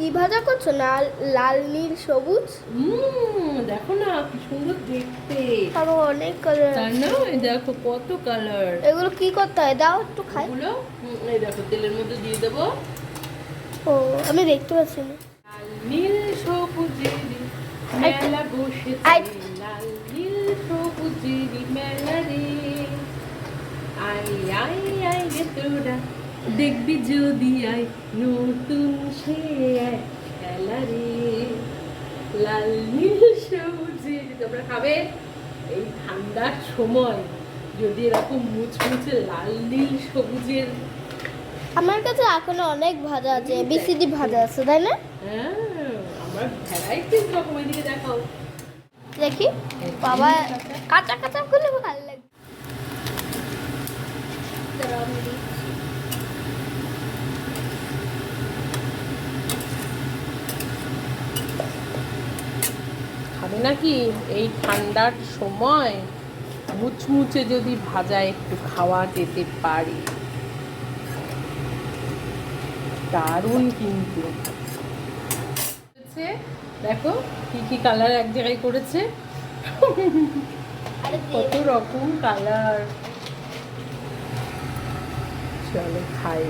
কি ভাজা করছো? না লাল নীল সবুজ, দেখো না কি সুন্দর দেখতে, আরো অনেক কালার তাই আছে। না? এই দেখো কত কালার। এগুলো কি করতে হয়? দাও একটু খাই। এগুলো এই দেখো তেলের মধ্যে দিয়ে দেবো। ও আমি দেখতে পাচ্ছি না। লাল নীল সবুজের মেলা বসেছে, আই লাল নীল সবুজের মেলা রে, আই আই আই রে তোরা দেখবি যদি আয় নতুন সে এক খেলা রে, লাল নীল সবুজের। তোমরা খাবে এই ঠান্ডার সময় যদি এরকম মুচমুচে লাল নীল সবুজের। আমার কাছে এখনো অনেক ভাজা আছে, এবিসিডি ভাজা আছে, তাই না? হ্যাঁ, আমার ভ্যারাইটিস রকম। এদিকে দেখাও দেখি। বাবা কাঁচা কাঁচা করলে ভালো লাগে। দাঁড়াও, আমি দিচ্ছি। খাবে নাকি এই ঠান্ডার সময় মুচমুচে যদি ভাজা একটু খাওয়া যেতে পারে, দারুণ কিন্তু। দেখো কি কি কালার এক জায়গায় করেছে, আরে কত রকম কালার। চলো খাই।